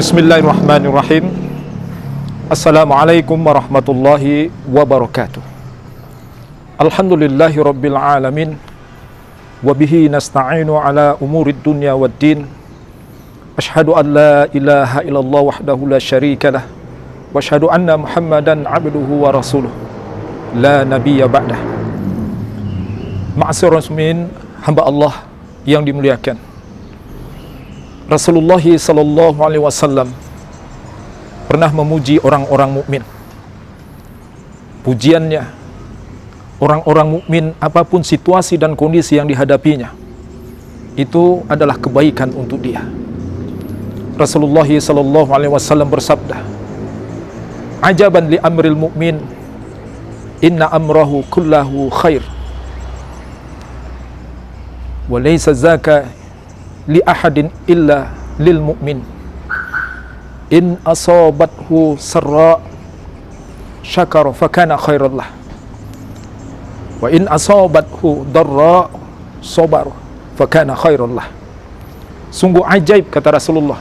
Bismillahirrahmanirrahim. Assalamualaikum warahmatullahi wabarakatuh. Alhamdulillahi rabbil alamin. Wabihi nasta'inu ala umurid dunya waddin. Ashhadu an la ilaha illallah wahdahu la syarika lah. Wa ashhadu anna Muhammadan abduhu wa rasuluh. La nabiyya ba'dah. Ma'asyiral muslimin, hamba Allah yang dimuliakan, Rasulullah sallallahu alaihi wasallam pernah memuji orang-orang mukmin. Pujiannya, orang-orang mukmin apapun situasi dan kondisi yang dihadapinya, itu adalah kebaikan untuk dia. Rasulullah sallallahu alaihi wasallam bersabda, "Ajaban li amril mu'min, inna amrahu kullahu khair. Wa laysa zaka li ahadin illa lil mu'min. In asabathu sarra syakara fakana khairan lah. Wa in asabathu darra sabar fakana khairan lah." Sungguh ajaib, kata Rasulullah,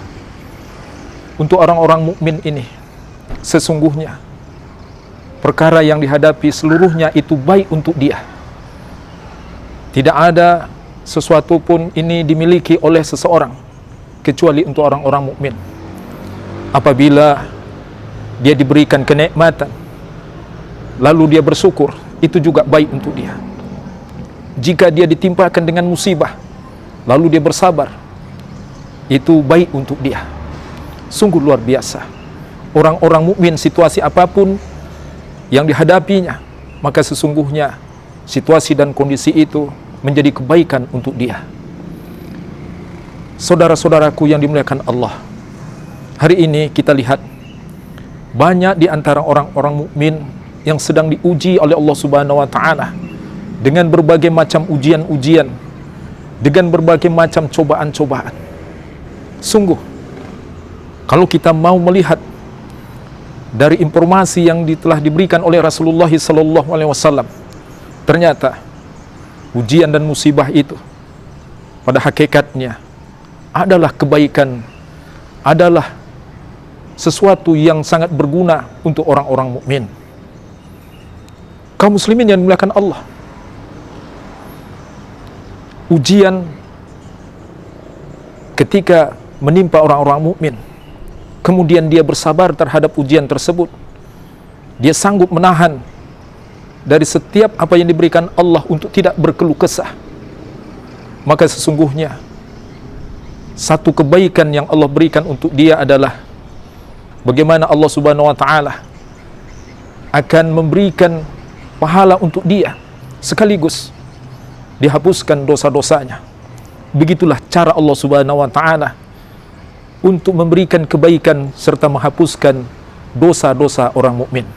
untuk orang-orang mukmin ini. Sesungguhnya perkara yang dihadapi seluruhnya itu baik untuk dia. Tidak ada sesuatu pun ini dimiliki oleh seseorang kecuali untuk orang-orang mukmin. Apabila dia diberikan kenikmatan lalu dia bersyukur, itu juga baik untuk dia. Jika dia ditimpakan dengan musibah lalu dia bersabar, itu baik untuk dia. Sungguh luar biasa. Orang-orang mukmin situasi apapun yang dihadapinya, maka sesungguhnya situasi dan kondisi itu menjadi kebaikan untuk dia. Saudara-saudaraku yang dimuliakan Allah, hari ini kita lihat banyak di antara orang-orang mukmin yang sedang diuji oleh Allah Subhanahu wa taala dengan berbagai macam ujian-ujian, dengan berbagai macam cobaan-cobaan. Sungguh, kalau kita mau melihat dari informasi yang telah diberikan oleh Rasulullah sallallahu alaihi wasallam, ternyata ujian dan musibah itu pada hakikatnya adalah kebaikan, adalah sesuatu yang sangat berguna untuk orang-orang mukmin. Kaum muslimin yang dimuliakan Allah, ujian ketika menimpa orang-orang mukmin, kemudian dia bersabar terhadap ujian tersebut, dia sanggup menahan dari setiap apa yang diberikan Allah untuk tidak berkeluh kesah, maka sesungguhnya satu kebaikan yang Allah berikan untuk dia adalah bagaimana Allah Subhanahu wa taala akan memberikan pahala untuk dia, sekaligus dihapuskan dosa-dosanya. Begitulah cara Allah Subhanahu wa taala untuk memberikan kebaikan serta menghapuskan dosa-dosa orang mukmin.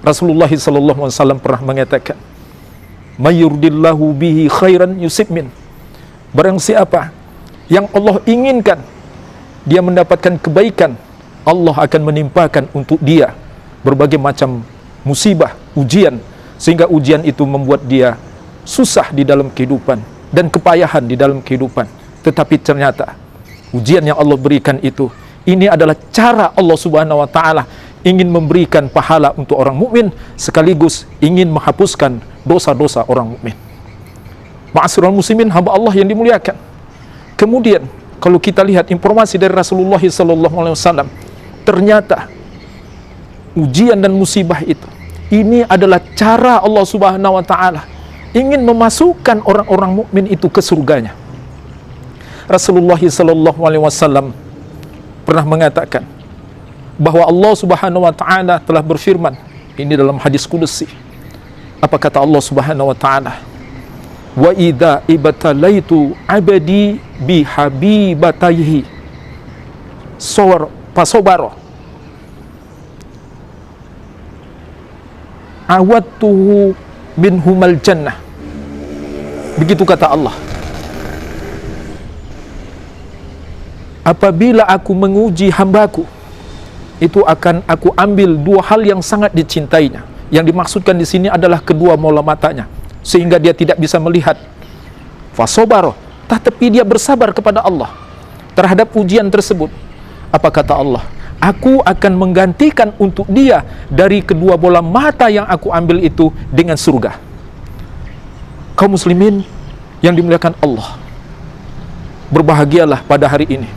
Rasulullah sallallahu alaihi wasallam pernah mengatakan, "May yuridillahu bihi khairan yusib min." Barang siapa yang Allah inginkan dia mendapatkan kebaikan, Allah akan menimpakan untuk dia berbagai macam musibah, ujian, sehingga ujian itu membuat dia susah di dalam kehidupan dan kepayahan di dalam kehidupan. Tetapi ternyata ujian yang Allah berikan itu, ini adalah cara Allah Subhanahu wa taala ingin memberikan pahala untuk orang mukmin, sekaligus ingin menghapuskan dosa-dosa orang mukmin. Ma'asyiral muslimin, hamba Allah yang dimuliakan. Kemudian kalau kita lihat informasi dari Rasulullah sallallahu alaihi wasallam, ternyata ujian dan musibah itu, ini adalah cara Allah Subhanahu wa taala ingin memasukkan orang-orang mukmin itu ke surganya. Rasulullah sallallahu alaihi wasallam pernah mengatakan bahwa Allah Subhanahu wa taala telah berfirman, ini dalam hadis qudsi. Apa kata Allah Subhanahu wa taala? "Wa idza ibtalaitu 'abdi bi habibatayhi fasabara awattuhu minhumal jannah." Begitu kata Allah. Apabila aku menguji hambaku, itu akan aku ambil dua hal yang sangat dicintainya. Yang dimaksudkan di sini adalah kedua bola matanya, sehingga dia tidak bisa melihat. Fasobaro, tetapi dia bersabar kepada Allah terhadap ujian tersebut. Apa kata Allah? Aku akan menggantikan untuk dia dari kedua bola mata yang aku ambil itu dengan surga. Kaum muslimin yang dimuliakan Allah, berbahagialah pada hari ini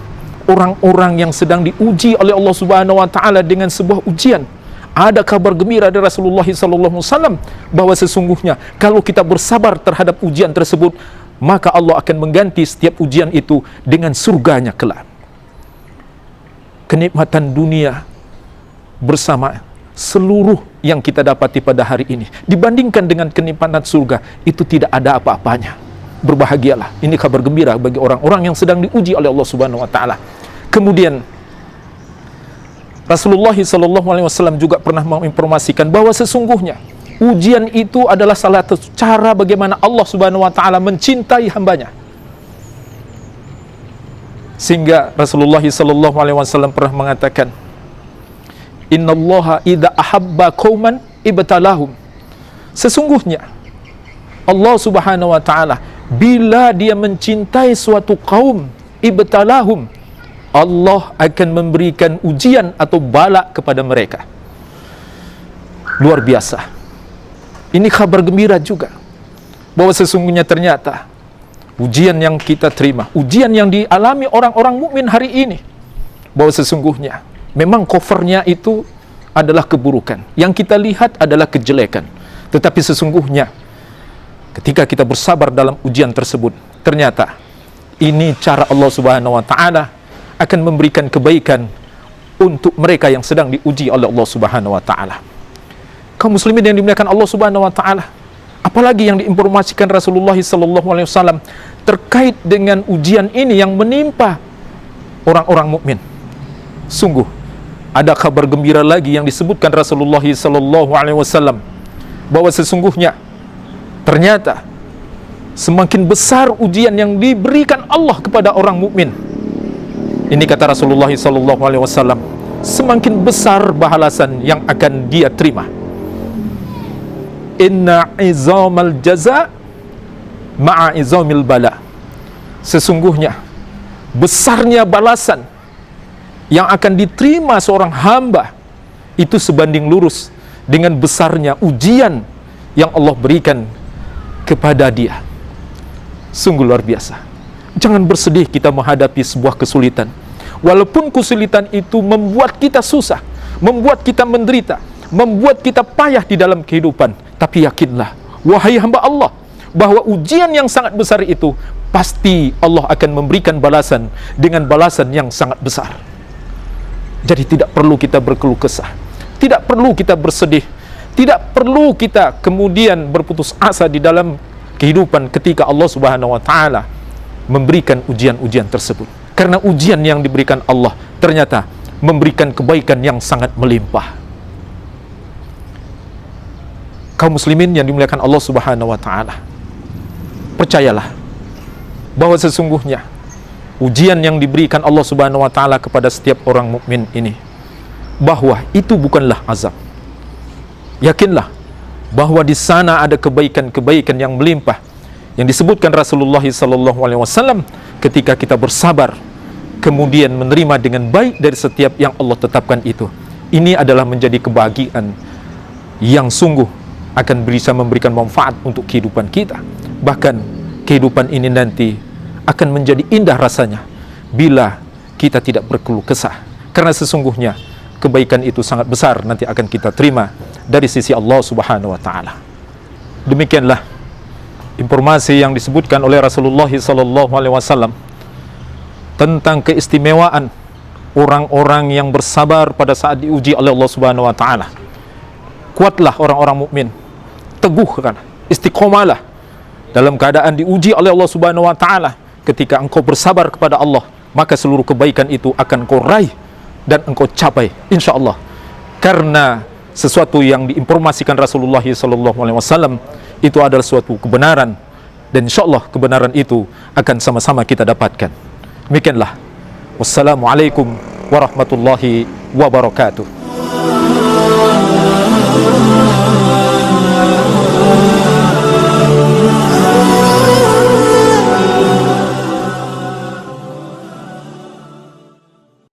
orang-orang yang sedang diuji oleh Allah Subhanahu wa taala dengan sebuah ujian. Ada kabar gembira dari Rasulullah SAW bahwa sesungguhnya kalau kita bersabar terhadap ujian tersebut, maka Allah akan mengganti setiap ujian itu dengan surganya kelak. Kenikmatan dunia bersama seluruh yang kita dapati pada hari ini dibandingkan dengan kenikmatan surga, itu tidak ada apa-apanya. Berbahagialah, ini kabar gembira bagi orang-orang yang sedang diuji oleh Allah Subhanahu wa taala. Kemudian Rasulullah SAW juga pernah menginformasikan bahwa sesungguhnya ujian itu adalah salah satu cara bagaimana Allah Subhanahu wa taala mencintai hambanya. Sehingga Rasulullah SAW pernah mengatakan, Innallaha idza ahabba qauman ibtalahum. Sesungguhnya Allah Subhanahu wa taala bila dia mencintai suatu kaum, ibtalahum, Allah akan memberikan ujian atau bala kepada mereka. Luar biasa. Ini kabar gembira juga bahwa sesungguhnya ternyata ujian yang kita terima, ujian yang dialami orang-orang mukmin hari ini, bahwa sesungguhnya memang covernya itu adalah keburukan, yang kita lihat adalah kejelekan. Tetapi sesungguhnya ketika kita bersabar dalam ujian tersebut, ternyata ini cara Allah Subhanahu wa taala akan memberikan kebaikan untuk mereka yang sedang diuji oleh Allah Subhanahu wa taala. Kaum muslimin yang dimuliakan Allah Subhanahu wa taala, apalagi yang diinformasikan Rasulullah SAW terkait dengan ujian ini yang menimpa orang-orang mukmin. Sungguh ada kabar gembira lagi yang disebutkan Rasulullah SAW bahwa sesungguhnya ternyata semakin besar ujian yang diberikan Allah kepada orang mukmin. Ini kata Rasulullah SAW, semakin besar balasan yang akan dia terima. Inna izamal jaza ma'a izamil bala. Sesungguhnya besarnya balasan yang akan diterima seorang hamba itu sebanding lurus dengan besarnya ujian yang Allah berikan kepada dia. Sungguh luar biasa. Jangan bersedih kita menghadapi sebuah kesulitan. Walaupun kesulitan itu membuat kita susah, membuat kita menderita, membuat kita payah di dalam kehidupan, tapi yakinlah, wahai hamba Allah, bahwa ujian yang sangat besar itu pasti Allah akan memberikan balasan dengan balasan yang sangat besar. Jadi tidak perlu kita berkeluh kesah, tidak perlu kita bersedih, tidak perlu kita kemudian berputus asa di dalam kehidupan ketika Allah Subhanahu wa taala memberikan ujian-ujian tersebut. Karena ujian yang diberikan Allah ternyata memberikan kebaikan yang sangat melimpah. Kaum muslimin yang dimuliakan Allah Subhanahu wa taala, percayalah bahwa sesungguhnya ujian yang diberikan Allah Subhanahu wa taala kepada setiap orang mukmin ini, bahwa itu bukanlah azab. Yakinlah bahwa di sana ada kebaikan-kebaikan yang melimpah yang disebutkan Rasulullah SAW ketika kita bersabar kemudian menerima dengan baik dari setiap yang Allah tetapkan itu. Ini adalah menjadi kebahagiaan yang sungguh akan bisa memberikan manfaat untuk kehidupan kita. Bahkan kehidupan ini nanti akan menjadi indah rasanya bila kita tidak berkeluh kesah, karena sesungguhnya kebaikan itu sangat besar nanti akan kita terima dari sisi Allah Subhanahu wa taala. Demikianlah informasi yang disebutkan oleh Rasulullah SAW tentang keistimewaan orang-orang yang bersabar pada saat diuji oleh Allah Subhanahu wa taala. Kuatlah orang-orang mukmin, teguhkan, istiqomalah dalam keadaan diuji oleh Allah Subhanahu wa taala. Ketika engkau bersabar kepada Allah, maka seluruh kebaikan itu akan engkau raih dan engkau capai insyaallah. Karena sesuatu yang diinformasikan Rasulullah SAW itu adalah suatu kebenaran, dan insyaallah kebenaran itu akan sama-sama kita dapatkan. Demikianlah. Wassalamualaikum warahmatullahi wabarakatuh.